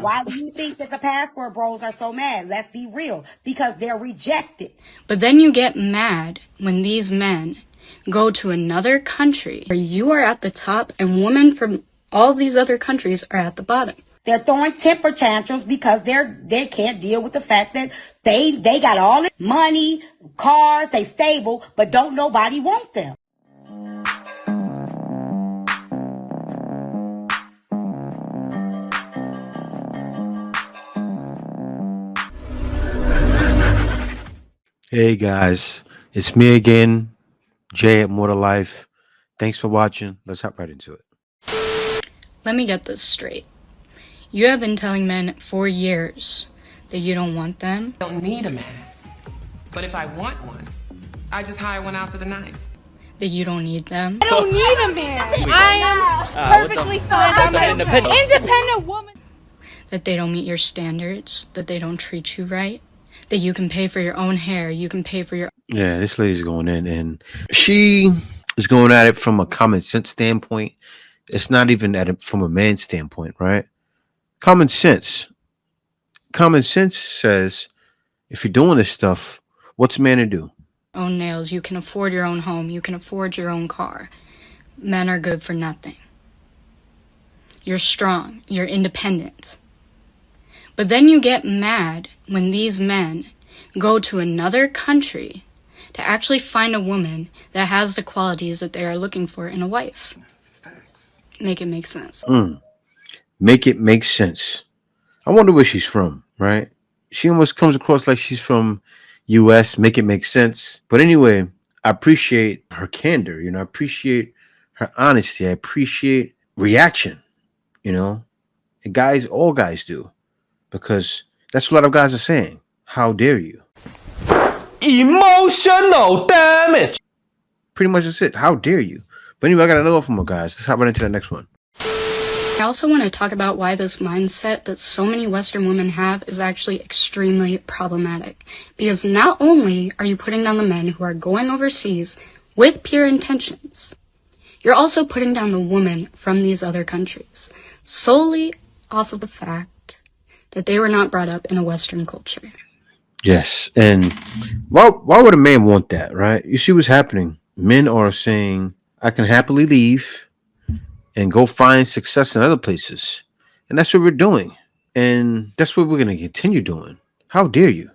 Why do you think that the passport bros are so mad? Let's be real. Because they're rejected. But then you get mad when these men go to another country where you are at the top and women from all these other countries are at the bottom. They're throwing temper tantrums because they can't deal with the fact that they got all this money, cars, they stable, but don't nobody want them. Hey guys, it's me again, Jay at More to Life. Thanks for watching. Let's hop right into it. Let me get this straight. You have been telling men for years that you don't want them. I don't need a man. But if I want one, I just hire one out for the night. That you don't need them. I don't need a man. I am perfectly fine by myself. Independent woman. That they don't meet your standards. That they don't treat you right. That you can pay for your own hair. You can pay for your... Yeah, this lady's going in, and she is going at it from a common sense standpoint. It's not even at it from a man's standpoint, right? Common sense. Common sense says, if you're doing this stuff, what's a man to do? Own nails. You can afford your own home. You can afford your own car. Men are good for nothing. You're strong. You're independent. But then you get mad when these men go to another country to actually find a woman that has the qualities that they are looking for in a wife. Facts. Make it make sense. Make it make sense. I wonder where she's from, right? She almost comes across like she's from U.S. Make it make sense. But anyway, I appreciate her candor. I appreciate her honesty. I appreciate reaction. And guys, all guys do. Because that's what a lot of guys are saying. How dare you? Emotional damage. Pretty much that's it. How dare you? But anyway, I got another one from my guys. Let's hop right into the next one. I also want to talk about why this mindset that so many Western women have is actually extremely problematic. Because not only are you putting down the men who are going overseas with pure intentions, you're also putting down the women from these other countries solely off of the fact that they were not brought up in a Western culture. Yes, and why would a man want that, right? You see what's happening. Men are saying, I can happily leave and go find success in other places. And that's what we're doing. And that's what we're going to continue doing. How dare you?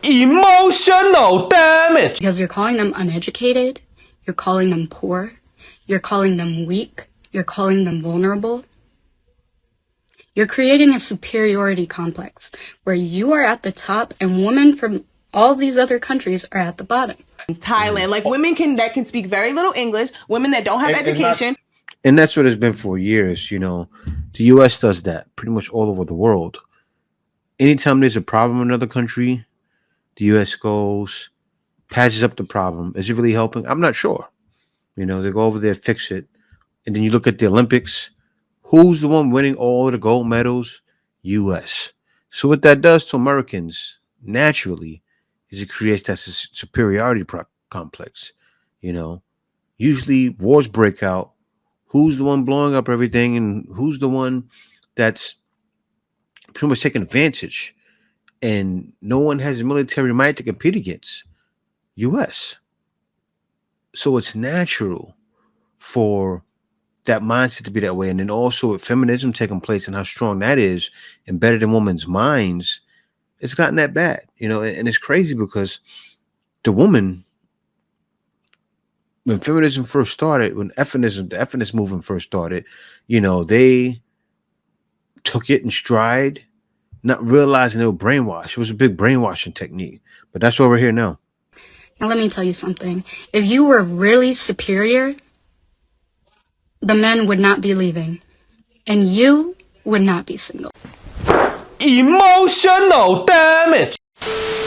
Emotional damage. Because you're calling them uneducated, you're calling them poor, you're calling them weak, you're calling them vulnerable. You're creating a superiority complex where you are at the top and women from all these other countries are at the bottom. Thailand, like women that can speak very little English, women that don't have education. And that's what it's been for years. The U.S. does that pretty much all over the world. Anytime there's a problem in another country, the U.S. goes, patches up the problem. Is it really helping? I'm not sure. They go over there, fix it. And then you look at the Olympics. Who's the one winning all the gold medals? U.S. So what that does to Americans naturally is it creates that superiority complex. Usually wars break out. Who's the one blowing up everything, and who's the one that's pretty much taking advantage? And no one has the military might to compete against U.S. So it's natural for that mindset to be that way. And then also with feminism taking place and how strong that is embedded in women's minds, it's gotten that bad, and it's crazy because the woman, when feminism first started, when the feminist movement first started, they took it in stride, not realizing they were brainwashed. It was a big brainwashing technique, but that's why we're here now. Now let me tell you something. If you were really superior, the men would not be leaving, and you would not be single. Emotional damage.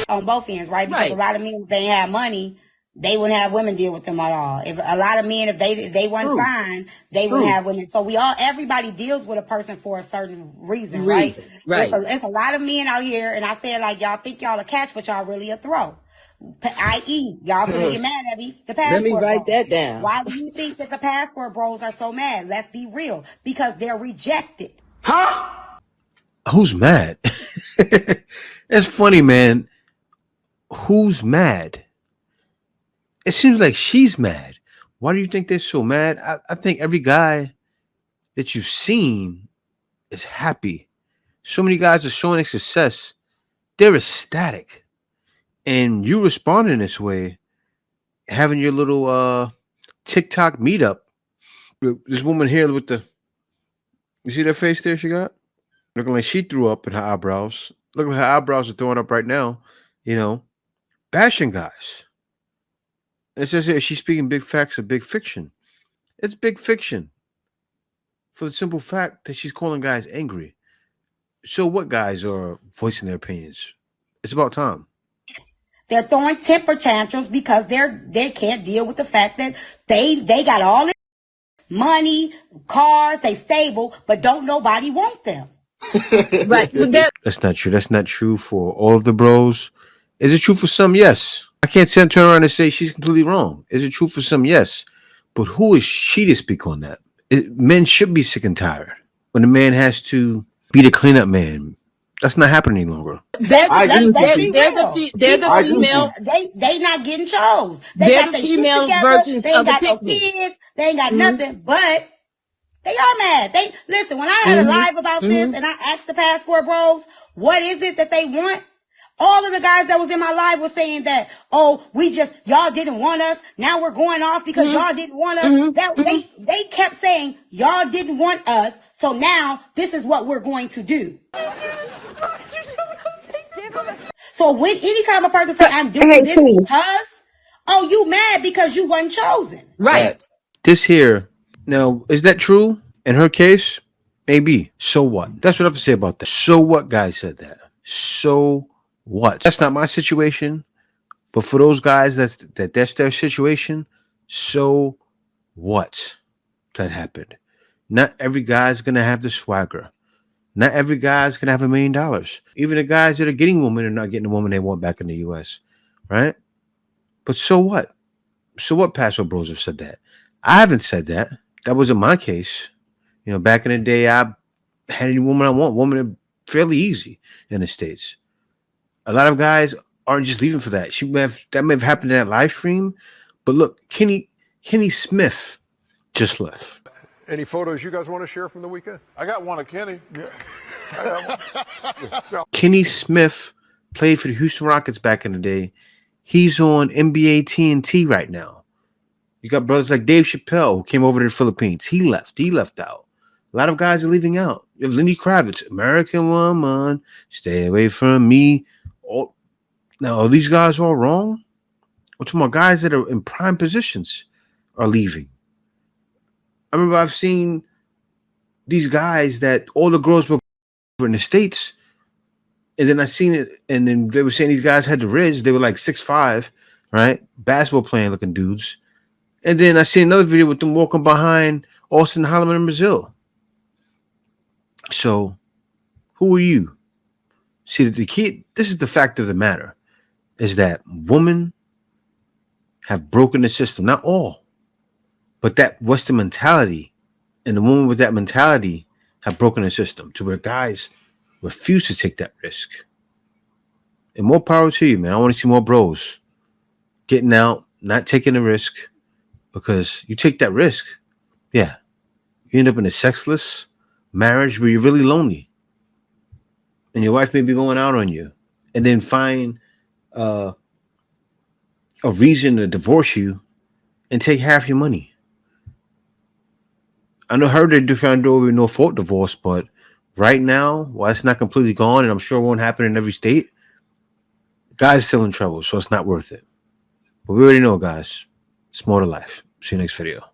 On both ends, right? Because a lot of men, if they have money, they wouldn't have women deal with them at all. If a lot of men, if they weren't fine, they wouldn't have women. So everybody deals with a person for a certain reason, right? Right. It's a lot of men out here, and I said, like, y'all think y'all a catch, but y'all really a throw. I.e., y'all can get mad at me. The passport Let me write bros. that down. Why do you think that the passport bros are so mad? Let's be real. Because they're rejected. Huh? Who's mad? It's funny, man. Who's mad? It seems like she's mad. Why do you think they're so mad? I think every guy that you've seen is happy. So many guys are showing their success. They're ecstatic. And you responding this way, having your little TikTok meetup. This woman here with you see that face there she got? Looking like she threw up in her eyebrows. Look at her eyebrows are throwing up right now. Bashing guys. It says here she's speaking big facts of big fiction. It's big fiction. For the simple fact that she's calling guys angry. So what guys are voicing their opinions? It's about time. They're throwing temper tantrums because they can't deal with the fact that they got all this money, cars, they stable, but don't nobody want them. Right. That's not true. That's not true for all of the bros. Is it true for some? Yes. I can't turn around and say she's completely wrong. Is it true for some? Yes. But who is she to speak on that? Men should be sick and tired when a man has to be the cleanup man. That's not happening any longer. They're the female. They not getting chose. They They're got the their shit female together. versions They ain't of the got no pygmy. kids. They ain't got nothing. But they are mad. They listen. When I had a live about this, and I asked the passport bros, what is it that they want? All of the guys that was in my live was saying that, oh, y'all didn't want us. Now we're going off because y'all didn't want us. They kept saying, y'all didn't want us. So now this is what we're going to do. So when anytime a person says, I'm doing this because, oh, you mad because you wasn't chosen. Right. This here, now, is that true in her case? Maybe. So what? That's what I have to say about that. So what guy said that? So what? That's not my situation. But for those guys that's their situation, so what that happened? Not every guy's gonna have the swagger. Not every guy's gonna have $1 million. Even the guys that are getting women are not getting the woman they want back in the US. Right? But so what? So what Pastor Bros have said that? I haven't said that. That wasn't my case. Back in the day, I had any woman I want. Women are fairly easy in the States. A lot of guys aren't just leaving for that. That may have happened in that live stream. But look, Kenny Smith just left. Any photos you guys want to share from the weekend? I got one of Kenny. Yeah. I got one. Kenny Smith played for the Houston Rockets back in the day. He's on NBA TNT right now. You got brothers like Dave Chappelle who came over to the Philippines. He left out. A lot of guys are leaving out. You have Lenny Kravitz, American Woman, Stay Away From Me. Now, are these guys all wrong? We're talking about guys that are in prime positions are leaving. I remember I've seen these guys that all the girls were in the States, and then I seen it, and then they were saying these guys had the Riz. They were like 6'5", right? Basketball playing looking dudes. And then I seen another video with them walking behind Austin Holloman in Brazil. So, who are you? See, the key, this is the fact of the matter, is that women have broken the system. Not all, but that Western mentality and the women with that mentality have broken the system to where guys refuse to take that risk. And more power to you, man. I want to see more bros getting out, not taking the risk, because you take that risk, yeah, you end up in a sexless marriage where you're really lonely. And your wife may be going out on you, and then find a reason to divorce you and take half your money. I know they're trying to do a no fault divorce, but right now, while it's not completely gone, and I'm sure it won't happen in every state, guys still in trouble, so it's not worth it. But we already know, guys, it's more to life. See you next video.